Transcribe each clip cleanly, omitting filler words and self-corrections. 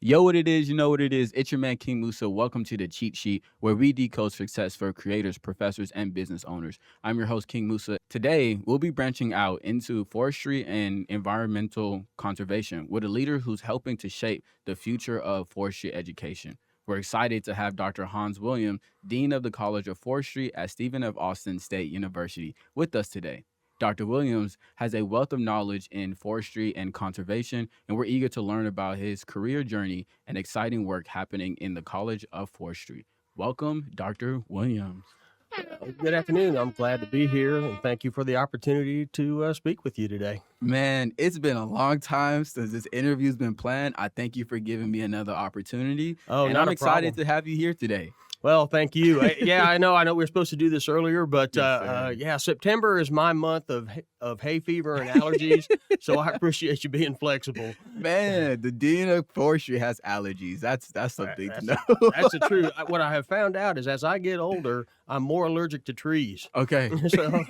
Yo, what it is, you know what it is. It's your man, King Musa. Welcome to the Cheat Sheet, where we decode success for creators, professors, and business owners. I'm your host, King Musa. Today, we'll be branching out into forestry and environmental conservation with a leader who's helping to shape the future of forestry education. We're excited to have Dr. Hans Williams, Dean of the College of Forestry at Stephen F. Austin State University, with us today. Dr. Williams has a wealth of knowledge in forestry and conservation, and we're eager to learn about his career journey and exciting work happening in the College of Forestry. Welcome, Dr. Williams. Good afternoon. I'm glad to be here, and thank you for the opportunity to speak with you today. Man, it's been a long time since this interview's been planned. I thank you for giving me another opportunity. Oh, and not I'm a excited problem. to have you here today. Well, thank you. I know we were supposed to do this earlier, but Yes, September is my month of hay fever and allergies, so I appreciate you being flexible. Man, the Dean of Forestry has allergies. That's something to know. That's the truth. What I have found out is as I get older, I'm more allergic to trees. Okay. So,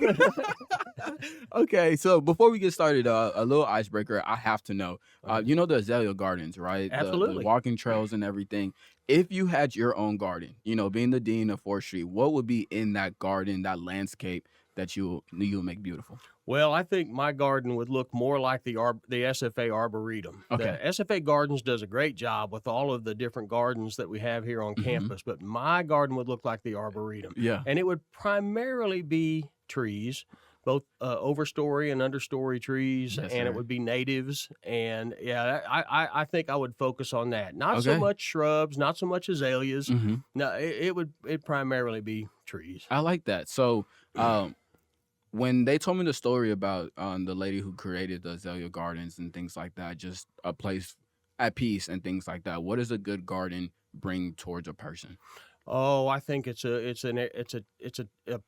Okay, so before we get started, a little icebreaker. I have to know. You know the azalea gardens, right? The Absolutely. walking trails and everything. If you had your own garden, being the dean of forestry, what would be in that garden, that landscape that you'll make beautiful? Well, I think my garden would look more like the SFA Arboretum. Okay. The SFA Gardens does a great job with all of the different gardens that we have here on campus, but my garden would look like the Arboretum. Yeah. And it would primarily be trees, both overstory and understory trees, Yes, and sir. it would be natives. And I think I would focus on that. Not so Okay. much shrubs, not so much azaleas. Mhm. No, it'd primarily be trees. I like that. So, when they told me the story about the lady who created the azalea gardens and things like that, just a place at peace and things like that, what does a good garden bring towards a person? Oh, I think it's a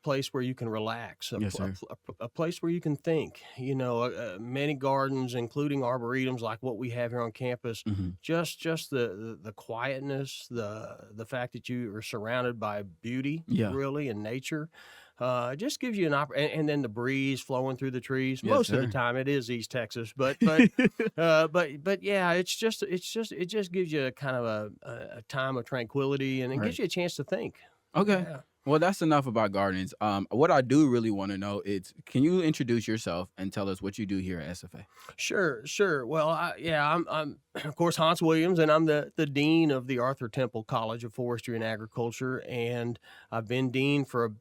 place where you can relax, Yes, sir. a place where you can think. Many gardens, including arboretums like what we have here on campus, Mhm. just the quietness, the fact that you are surrounded by beauty, Yeah. really, and nature. It just gives you and then the breeze flowing through the trees. Yes, Most of the sir. time, it is East Texas, but yeah, it just gives you a kind of a time of tranquility, and it gives Right. you a chance to think. Okay. Yeah. Well, that's enough about gardens. What I do really want to know is, can you introduce yourself and tell us what you do here at SFA? Sure. Well, I'm of course Hans Williams, and I'm the dean of the Arthur Temple College of Forestry and Agriculture, and I've been dean for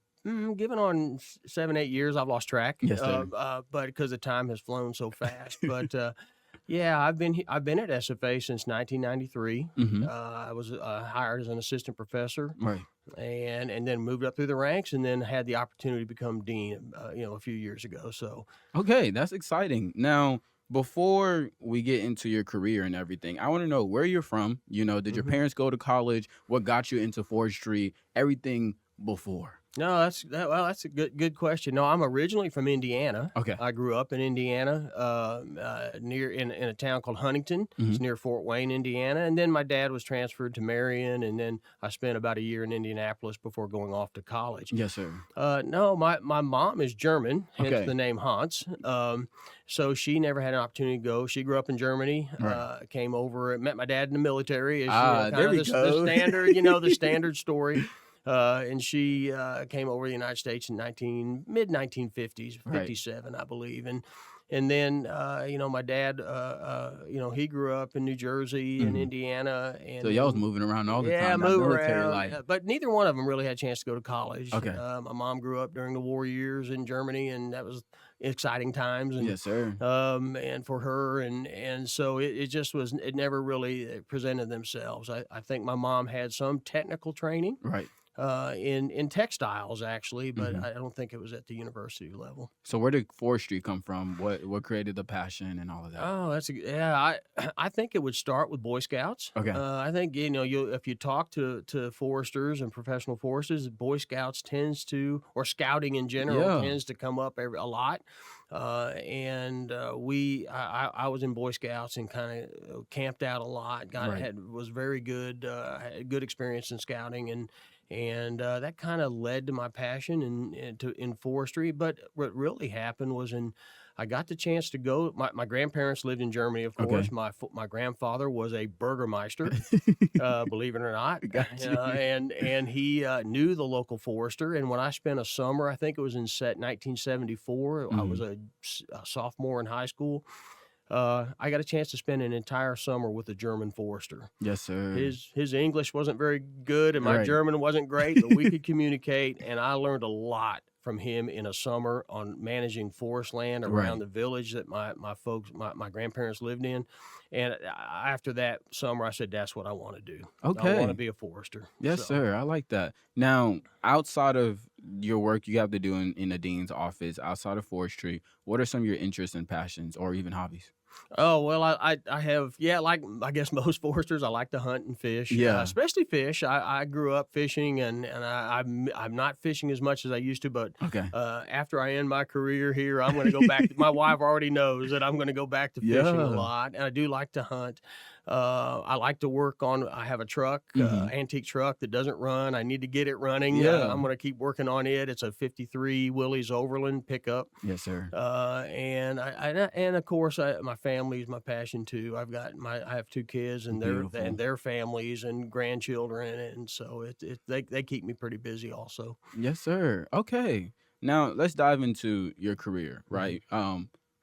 given on 7-8 years. I've lost track. Yes, sir. But because the time has flown so fast. But yeah, I've been at SFA since 1993. Mm-hmm. I was hired as an assistant professor, Right. and then moved up through the ranks, and then had the opportunity to become dean. A few years ago. So. Okay, that's exciting. Now, before we get into your career and everything, I want to know where you're from. Did your Mhm. parents go to college? What got you into forestry? Everything before. No, that's a good question. No, I'm originally from Indiana. Okay. I grew up in Indiana, near in a town called Huntington. It's Mhm. near Fort Wayne, Indiana. And then my dad was transferred to Marion, and then I spent about a year in Indianapolis before going off to college. Yes, sir. No, my mom is German, hence Okay. the name Hans. So she never had an opportunity to go. She grew up in Germany, Right. came over, met my dad in the military. As, kind There of we the go. standard, the standard story. And she came over to the United States in mid 1950s, Right. 57, I believe, and then my dad, he grew up in New Jersey and Mhm. Indiana, and So y'all was moving around all the yeah, time. That move military around. life. But neither one of them really had a chance to go to college. Okay. My mom grew up during the war years in Germany, and that was exciting times. And Yes, sir. and for her, and so it just was. It never really presented themselves. I think my mom had some technical training. Right. In textiles, actually, but Mhm. I don't think it was at the university level. So where did forestry come from? What created the passion and all of that? Oh, I think it would start with Boy Scouts. Okay. I think if you talk to foresters and professional foresters, Boy Scouts or scouting in general Yeah. tends to come up a lot. I was in Boy Scouts and kind of camped out a lot. Right. Was very good, had good experience in scouting, and that kind of led to my passion in forestry. But what really happened was I got the chance to go. My grandparents lived in Germany, of Okay. course. My grandfather was a Burgermeister, believe it or not, Got you. and he knew the local forester. And when I spent a summer, I think it was in 1974, I was Mhm. a sophomore in high school. I got a chance to spend an entire summer with a German forester. Yes, sir. His English wasn't very good and my Right. German wasn't great, but we could communicate, and I learned a lot from him in a summer on managing forest land around Right. the village that my grandparents lived in. And after that summer, I said, "That's what I want to do. I want to Okay. be a forester." Yes, So. sir. I like that. Now, outside of your work you have to do in the dean's office, outside of forestry, what are some of your interests and passions or even hobbies? Oh, well, I have, yeah, like, I guess most foresters, I like to hunt and fish, Yeah. especially fish. I grew up fishing, and I'm not fishing as much as I used to, but, Okay. after I end my career here, I'm gonna go back to my wife already knows that I'm gonna go back to fishing a Yeah. lot, and I do like to hunt. I like to work on I have a truck, Mhm. antique truck that doesn't run. I need to get it running. Yeah. I'm gonna keep working on it. It's a '53 Willys Overland pickup. Yes, sir. And of course, my family is my passion too. I have two kids and Beautiful. their families and grandchildren, and so they keep me pretty busy also. Yes, sir. Okay. Now let's dive into your career, Mhm. right?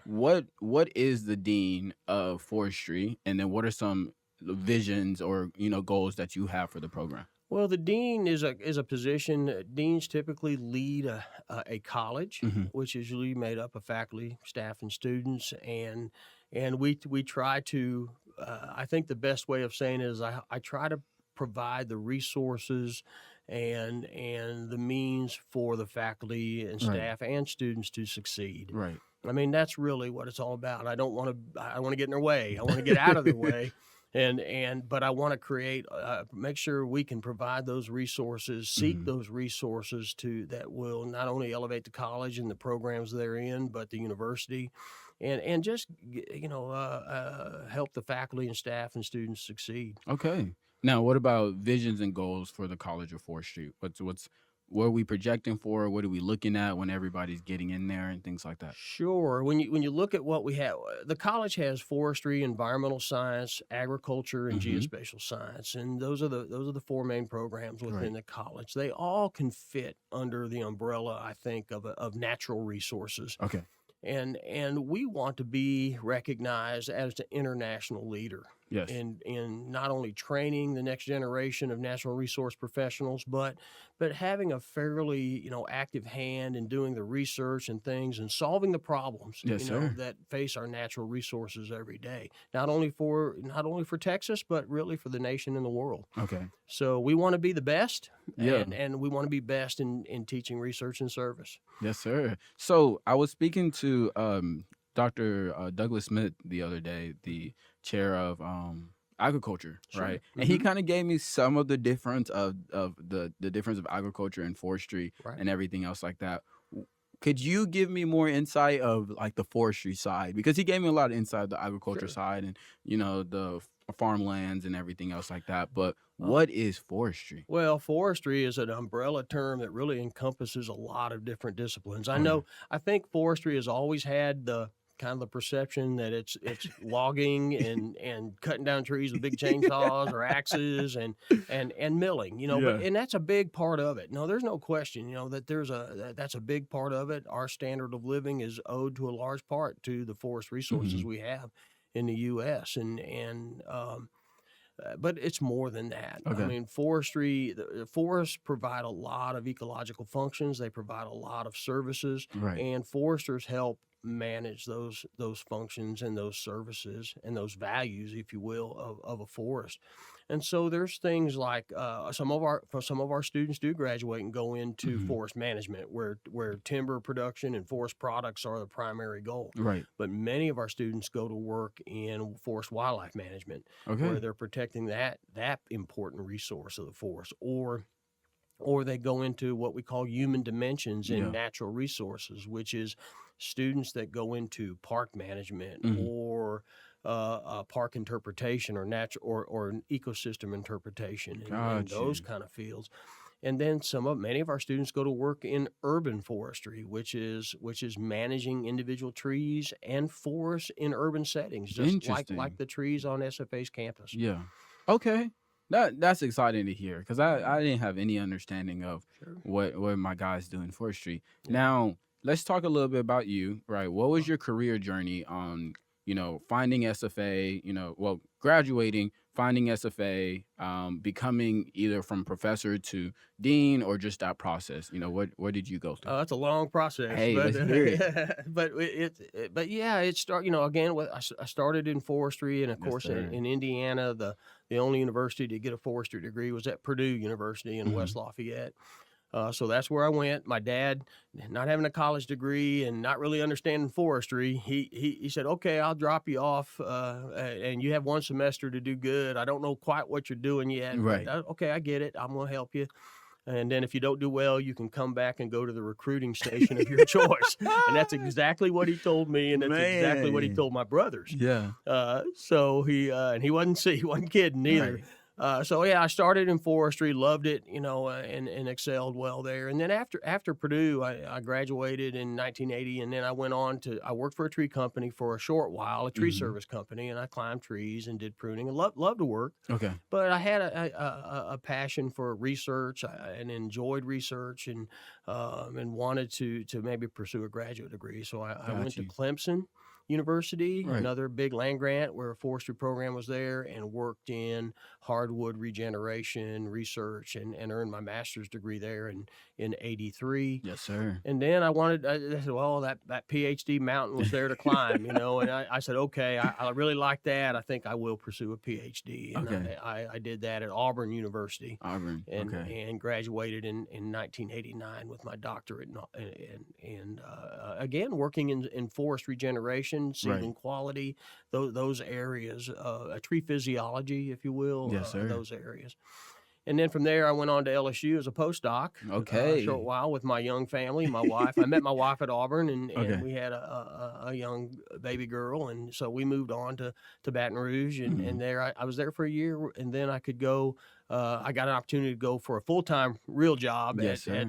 What is the dean of forestry, and then what are some visions or goals that you have for the program? Well, the dean is a position. Deans typically lead a college, Hmm. which is usually made up of faculty, staff, and students, and we try to. I think the best way of saying it is I try to provide the resources and the means for the faculty and Right. staff and students to succeed. Right. I mean, that's really what it's all about. I want to get in their way. I want to get out of their way. But I want to create, make sure we can provide those resources, seek Mhm. those resources to that will not only elevate the college and the programs they're in, but the university, and just help the faculty and staff and students succeed. Okay. Now, what about visions and goals for the College of Forestry? What are we projecting for? What are we looking at when everybody's getting in there and things like that? Sure. When you look at what we have, the college has forestry, environmental science, agriculture, and Hmm. geospatial science, and those are the four main programs within Right. the college. They all can fit under the umbrella, I think, of natural resources. Okay. And we want to be recognized as an international leader Yes. in not only training the next generation of natural resource professionals, but having a fairly active hand in doing the research and things and solving the problems Yes, sir. that face our natural resources every day, not only for Texas but really for the nation and the world. Okay. So we want to be the best, Yeah. and we want to be best in teaching, research, and service. Yes, sir. So I was speaking to Dr. Douglas Smith the other day, the chair of agriculture, Sure. right? And he kind of gave me some of the difference of the difference of agriculture and forestry Right. and everything else like that. Could you give me more insight of like the forestry side? Because he gave me a lot of insight of the agriculture Sure. side and the farmlands and everything else like that. But Uh, what is forestry? Well, forestry is an umbrella term that really encompasses a lot of different disciplines. Okay. I think forestry has always had the kind of the perception that it's logging and cutting down trees with big chainsaws or axes and milling, but Yeah. and that's a big part of it. No, there's no question, that that's a big part of it. Our standard of living is owed to a large part to the forest resources Hmm. we have in the US, but it's more than that. I Okay. mean, the forests provide a lot of ecological functions. They provide a lot of services, Right. and foresters help manage those functions and those services and those values, if you will, of a forest. And so there's things like some of our students do graduate and go into Hmm. forest management, where timber production and forest products are the primary goal. Right. But many of our students go to work in forest wildlife management, where Okay. they're protecting that important resource of the forest, or they go into what we call human dimensions in Yeah. natural resources, which is students that go into park management Mhm. or park interpretation or natural or an ecosystem interpretation in those Got you. kind of fields. And then many of our students go to work in urban forestry, which is managing individual trees and forests in urban settings, just like Interesting. the trees on SFA's campus. Yeah. Okay. That's exciting to hear because I didn't have any understanding of Sure. what my guys do in forestry. Yeah. Now, let's talk a little bit about you, right? What was your career journey on, finding SFA, graduating, finding SFA, becoming either from professor to dean or just that process? What did you go through? Oh, that's a long process, Hey, but let's hear it. but yeah, again. I started in forestry, and of Yes, course sir. in Indiana, the only university to get a forestry degree was at Purdue University in Hmm. West Lafayette. So that's where I went. My dad, not having a college degree and not really understanding forestry, he said, "Okay, I'll drop you off, and you have one semester to do good. I don't know quite what you're doing yet, but Right. okay, I get it. I'm gonna help you. And then if you don't do well, you can come back and go to the recruiting station of your choice." And that's exactly what he told me, and that's exactly what he Man. told my brothers. Yeah. So and he wasn't kidding either. Right. So yeah, I started in forestry, loved it, and excelled well there. And then after Purdue, I graduated in 1980, and then I worked for a tree company for a short while, a tree Hmm. service company, and I climbed trees and did pruning and loved to work. Okay. But I had a passion for research and enjoyed research, and wanted to maybe pursue a graduate degree. So I went Got to you. Clemson University, Right. another big land grant where a forestry program was there, and worked in hardwood regeneration research, and earned my master's degree there in 83. Yes, sir. And then I said, well, that PhD mountain was there to climb, and I said, okay, I really like that. I think I will pursue a PhD. And Okay. I did that at Auburn University, Auburn. Okay. and graduated in 1989 with my doctorate, again, working in forest regeneration, Right. seedling quality, those areas, tree physiology, if you will, Yes, sir. those areas. And then from there, I went on to LSU as a postdoc, a short Okay. while with my young family, my wife. I met my wife at Auburn, and Okay. we had a young baby girl. And so we moved on to Baton Rouge. And, Mhm. and there I was there for a year. And then I could go. I got an opportunity to go for a full-time real job Yes, sir.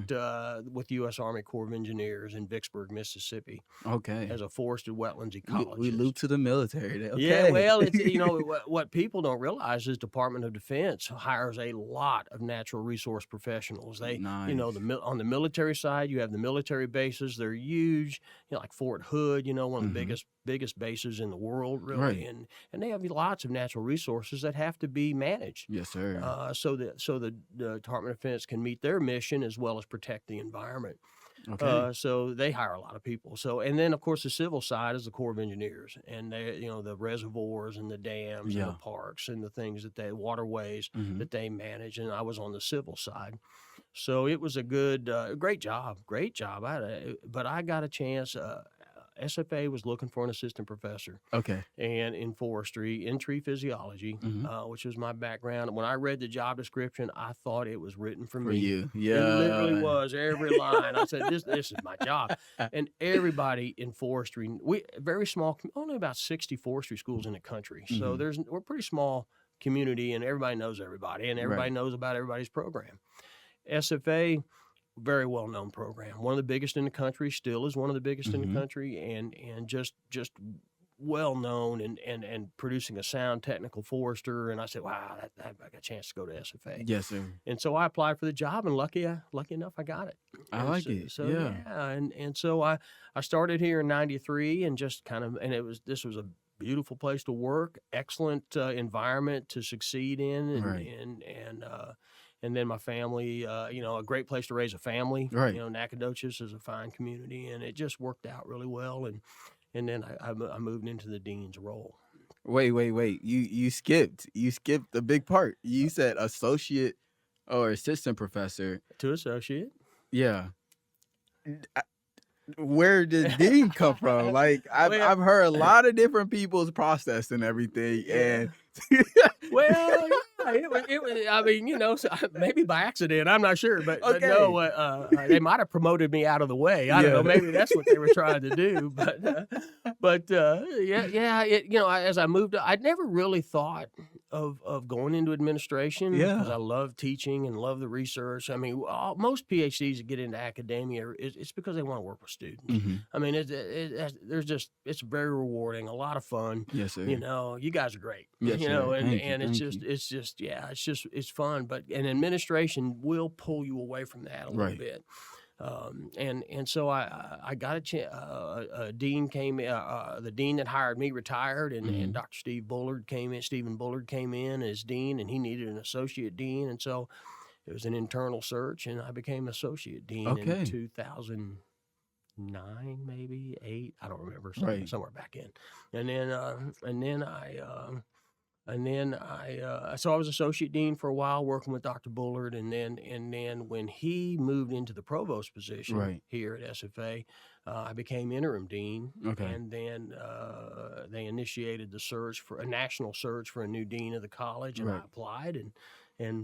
with the U.S. Army Corps of Engineers in Vicksburg, Mississippi, Okay. as a forested wetlands We ecologist. loop to the military. Yeah, Okay. well, it's what people don't realize is Department of Defense hires a lot of natural resource professionals. They, Nice. on the military side, you have the military bases. They're huge, like Fort Hood, one of the Mhm. biggest bases in the world, really, Right. and they have lots of natural resources that have to be managed. Yes, sir. So the Department of Defense can meet their mission as well as protect the environment. Okay. So they hire a lot of people. So, and then of course the civil side is the Corps of Engineers, and they, the reservoirs and the dams and the Yeah. parks and the things waterways Mhm. that they manage. And I was on the civil side. So it was a great job, great job. But I got a chance. SFA was looking for an assistant professor, Okay. and in forestry, in tree physiology, Mhm. which was my background. When I read the job description, I thought it was written for For me. you. It literally Yeah. was, every line. I said, this is my job. And everybody in forestry, very small, only about 60 forestry schools in the country. So Mhm. we're a pretty small community, and everybody knows everybody, and everybody Right. knows about everybody's program. SFA, very well known program, one of the biggest in the country, still is one of the biggest in the Mhm. country, and just well known, and producing a sound technical forester. And I said, wow, I got a chance to go to SFA. Yes, sir. And so I applied for the job, and lucky enough, I got it. I And like it. so Yeah. yeah, and so I started here in '93, and just and this was a beautiful place to work, excellent environment to succeed in, Right. and then my family, a great place to raise a family. Right. Nacogdoches is a fine community, and it just worked out really well. And then I moved into the dean's role. Wait. You skipped. You skipped the big part. You said associate or assistant professor. To associate. Yeah. Where did dean come from? Like I've Well, I've heard a lot of different people's process and everything, yeah. and Well, yeah, it was. I mean, maybe by accident. I'm not sure, but no, they might have promoted me out of the way. I don't Yeah. know. Maybe that's what they were trying to do. But yeah. As I moved, I'd never really thought of going into administration because Yeah. I love teaching and love the research. I mean, most PhDs that get into academia, it's because they want to work with students. Hmm. I mean, it's very rewarding, a lot of fun. Yes, sir. You guys are great. Yes, sir. Thank you. And Thank you. it's fun. But an administration will pull you away from that a little Right. bit. And so I got a chance. Dean came. The dean that hired me retired, and Dr. Stephen Bullard came in as dean, and he needed an associate dean, and so it was an internal search, and I became associate dean in Okay. 2009, maybe 8. I don't remember, Right. somewhere back in, and then so I was associate dean for a while, working with Dr. Bullard, and then when he moved into the provost position Right. here at SFA, I became interim dean, Okay. and then they initiated a national search for a new dean of the college, and I Right. applied, and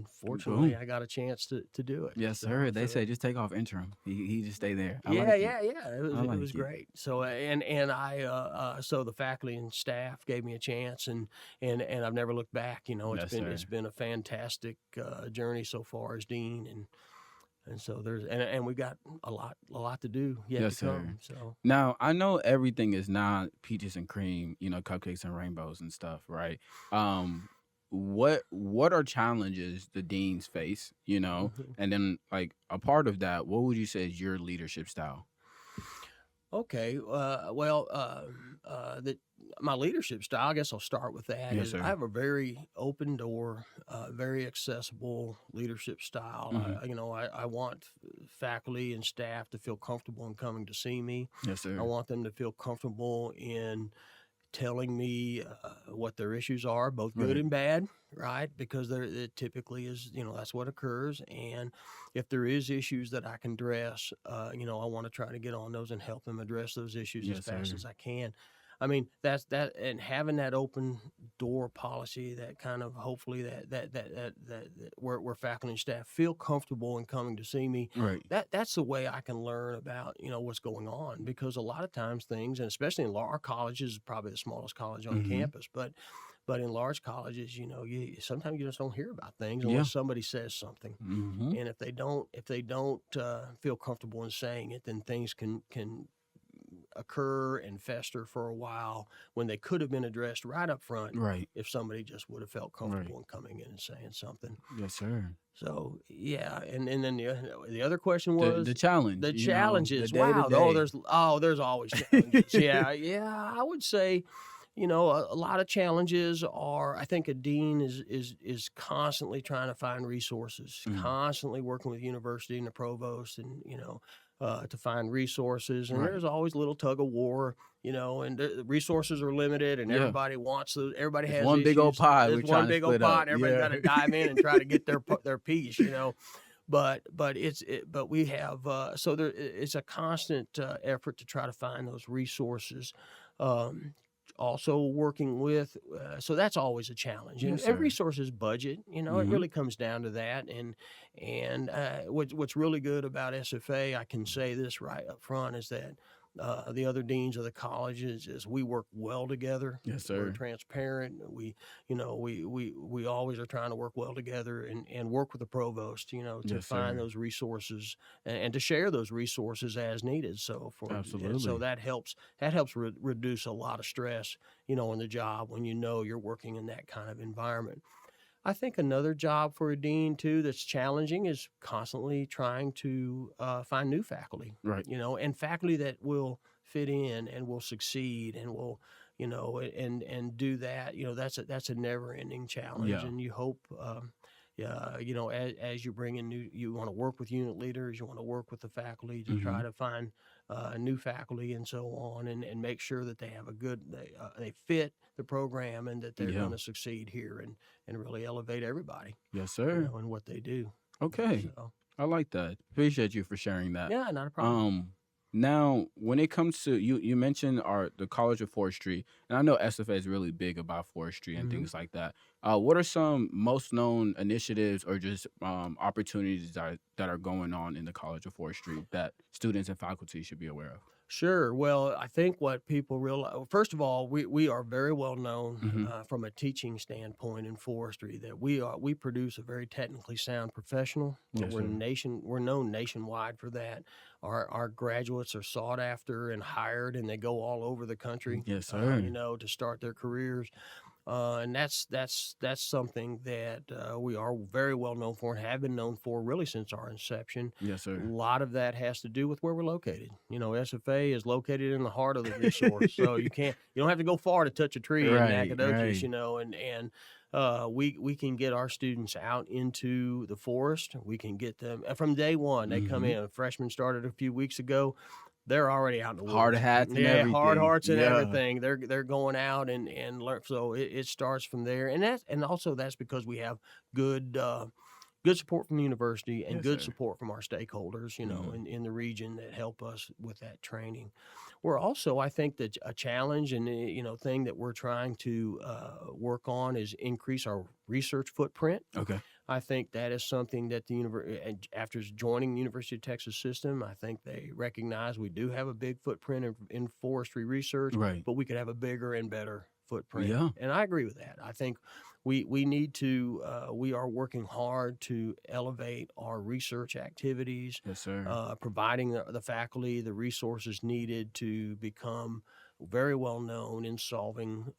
fortunately, Boom. I got a chance to do it. Yes, sir. They say just take off interim. He just stay there. I Yeah, like it. yeah, yeah. I It like was it. great. So so the faculty and staff gave me a chance, and I've never looked back. Yes, It's sir. been a fantastic journey so far as dean, and so and we got a lot to do yet Yes, to sir. come. So Now, I know everything is not peaches and cream, cupcakes and rainbows and stuff, right? What are challenges the deans face, mhm. and then like a part of that, what would you say is your leadership style? Okay. Well, that my leadership style, I guess I'll start with that, Yes, is I sir. have a very open door, very accessible leadership style. Hmm. I want faculty and staff to feel comfortable in coming to see me. Yes, I sir. want them to feel comfortable in telling me what their issues are, both good Right. and bad, right? Because it typically is, that's what occurs. And if there is issues that I can address, I want to try to get on those and help them address those issues as Yes, fast sir. as I can. I mean, that's that, and having that open door policy, that kind of hopefully that where faculty and staff feel comfortable in coming to see me, Right. that's the way I can learn about what's going on, because a lot of times things, and especially in our college is probably the smallest college on Hmm. campus, but in large colleges, you sometimes you just don't hear about things Yeah. unless somebody says something, Hmm. and if they don't feel comfortable in saying it, then things can occur and fester for a while when they could have been addressed right up front Right. if somebody just would have felt Right. comfortable in coming in and saying something. Yes, sir. So yeah, and then the other question The was challenge, the the challenges. day to Wow, day. there's always challenges. Yeah, I would say, a lot of challenges are. I think a dean is constantly trying to find resources, Mhm. constantly working with university and the provost, and to find resources. And Right. there's always a little tug of war. And the resources are limited, and Yeah. everybody wants those. Everybody It's has one big old issues. pie we're There's one trying to big old split up. pot, and everybody's Yeah. got to dive in and try to get their piece. But we have so it's a constant effort to try to find those resources. Um, Also working with, so that's always a challenge, Yes, and sir. resources budget. It Mhm. really comes down to that. And what's really good about SFA, I can say this right up front, is that the other deans of the colleges is we work well together. Yes, We're sir. transparent. We always are trying to work well together, and work with the provost, to Yes, find sir. those resources, and to share those resources as needed. So Absolutely. that helps reduce a lot of stress, in the job when you're working in that kind of environment. I think another job for a dean too that's challenging is constantly trying to find new faculty, Right. and faculty that will fit in and will succeed and will, and do that. That's a never ending challenge, Yeah. and you hope. Yeah, as you bring in you want to work with unit leaders, you want to work with the faculty to try Mhm. to find new faculty and so on, and make sure that they have they fit the program, and that they're Yeah. going to succeed here, and really elevate everybody, Yes, sir. in what they do. Okay. So I like that. Appreciate you for sharing that. yeah, not a problem. Um, Now when it comes to you mentioned the College of Forestry, and I know SFA is really big about forestry and Hmm. things like that. What are some most known initiatives or just opportunities that are going on in the College of Forestry that students and faculty should be aware of? Sure. Well, I think what people realize, first of all, we are very well known Hmm. from a teaching standpoint in forestry that we produce a very technically sound professional. Yes, sir. We're known nationwide for that. Our graduates are sought after and hired, and they go all over the country, Yes, sir. to start their careers. And that's something that we are very well known for and have been known for really since our inception. Yes, A sir. lot of that has to do with where we're located. SFA is located in the heart of the resource, so you don't have to go far to touch a tree in Right, Nacogdoches, right. and we can get our students out into the forest. We can get them from day one. They come Hmm. in. Freshmen started a few weeks ago. They're already out in the Hard woods. hats and Yeah, hard everything. hearts and Yeah. everything. They're going out and learn. So it starts from there, and also that's because we have good good support from the university and Yes, good sir. support from our stakeholders, Hmm. in the region that help us with that training. We're also, I think, that a challenge and thing that we're trying to work on is increase our research footprint. Okay. I think that is something that after joining the University of Texas system, I think they recognize we do have a big footprint in forestry research, Right. but we could have a bigger and better footprint. Yeah. And I agree with that. I think we need to we are working hard to elevate our research activities, Yes, sir. providing the faculty the resources needed to become very well known in solving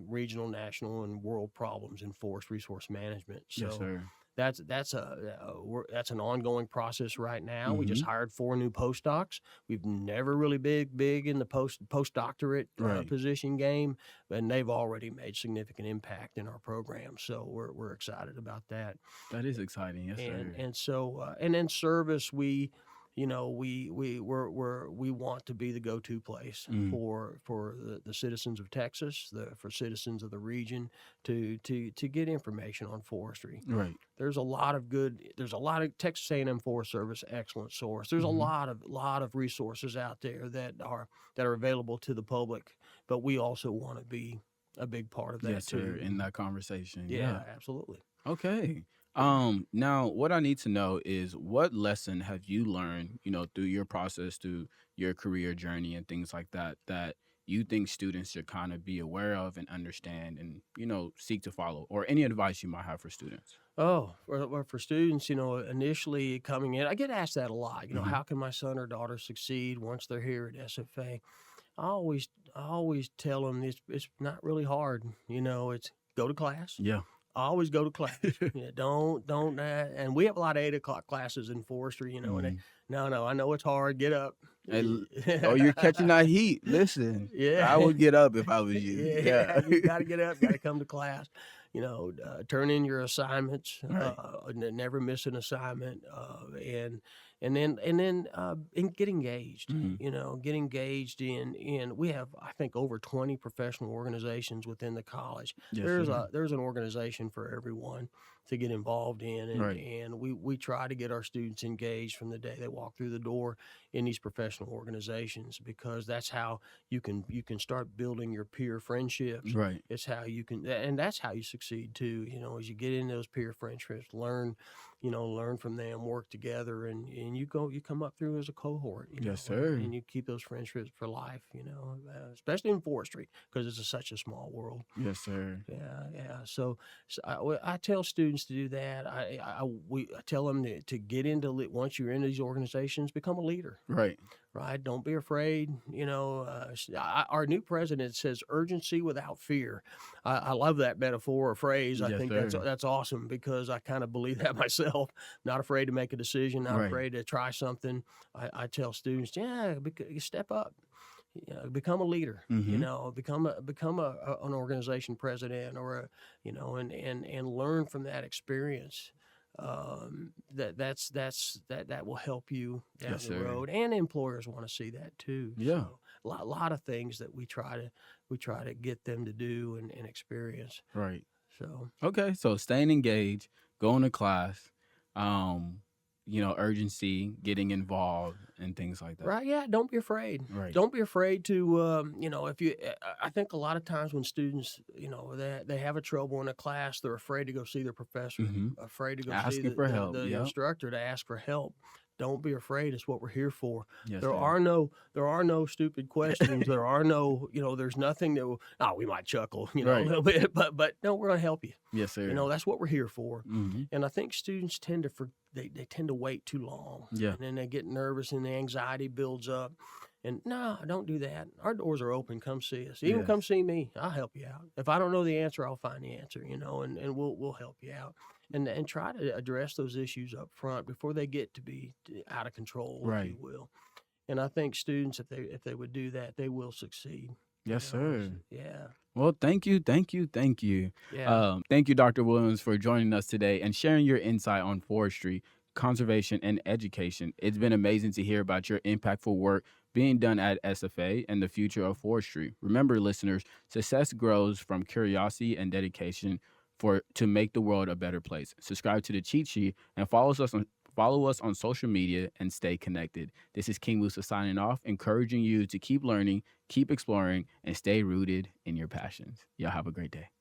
regional, national, and world problems in forest resource management. Yes, So sir. that's an ongoing process right now. We just Hmm. hired 4 new postdocs. We've never really big in the postdoctorate Right. position game, and they've already made significant impact in our program. So we're excited about that. That is exciting. Yes, and sir. and so and then service, we want to be the go-to place Mm. for the citizens of Texas, for citizens of the region to get information on forestry. Right. There's a lot of Texas A&M Forest Service, excellent source. There's a Hmm. lot of resources out there that are available to the public, but we also want to be a big part of that Yes, sir. too. In that conversation. Yeah, Yeah. absolutely. Okay. Now what I need to know is what lesson have you learned, through your process, through your career journey and things like that, that you think students should kind of be aware of and understand and, seek to follow, or any advice you might have for students? Oh, for students, initially coming in, I get asked that a lot. Hmm. How can my son or daughter succeed once they're here at SFA? I always, I always tell them it's not really hard. It's go to class. Yeah. I always go to class. Yeah, don't. And we have a lot of 8 o'clock classes in forestry. Hmm. No, I know it's hard. Get up. Oh, you're catching that heat. Listen, I Yeah. would get up if I was you. Yeah, Yeah. you gotta get up, gotta come to class, turn in your assignments, Right. never miss an assignment, and get engaged. Hmm. Get engaged in. We have, I think, over 20 professional organizations within the college. Yes, There's sir. a there's an organization for everyone to get involved in, and Right. and we try to get our students engaged from the day they walk through the door in these professional organizations, because that's how you can start building your peer friendships. Right. It's how you can, and that's how you succeed too. As you get in those peer friendships, learn from them, work together, and you come up through as a cohort. Yes, And, sir. and you keep those friendships for life. Especially in forestry, because it's such a small world. Yes, sir. Yeah, yeah. So I tell students to do that. I tell them to get into once you're in these organizations, become a leader. Right. Right? Don't be afraid. Our new president says urgency without fear. I love that metaphor or phrase. I Yes, think sir. that's awesome, because I kind of believe that myself. Not afraid to make a decision. Not Right. afraid to try something. I tell students, yeah, step up. Become a leader. Hmm. An organization president, or and learn from that experience. That will help you down Yes, the sir. road, and employers want to see that too. Yeah. So lot of things that we try to get them to do and experience. Right. So Okay. So staying engaged, going to class, um, urgency, getting involved, and things like that. right, yeah, don't be afraid. Right. Don't be afraid to if you. I think a lot of times when students, they have a trouble in a class, they're afraid to go see their professor, Hmm. afraid to go see Asking for help. the Yep. instructor, to ask for help. Don't be afraid. It's what we're here for. Yes, There sir. are no stupid questions. There are no, there's nothing that we might chuckle, a Right. little bit, but no, we're going to help you. Yes, sir. That's what we're here for. Mhm. And I think students tend to they tend to wait too long, Yeah. and then they get nervous and the anxiety builds up. And no, don't do that. Our doors are open. Come see us. Even come Yes. see me. I'll help you out. If I don't know the answer, I'll find the answer. And we'll help you out. And try to address those issues up front before they get to be out of control, if you Right. will. And I think students, if they would do that, they will succeed. Yes, sir. Yeah, Well, thank you, thank you, thank you. yeah. Thank you, Dr. Williams, for joining us today and sharing your insight on forestry, conservation, and education. It's been amazing to hear about your impactful work being done at SFA and the future of forestry. Remember, listeners, success grows from curiosity and dedication to make the world a better place. Subscribe to the Cheat Sheet and follow us on social media and stay connected. This is King Musa signing off, encouraging you to keep learning, keep exploring, and stay rooted in your passions. Y'all have a great day.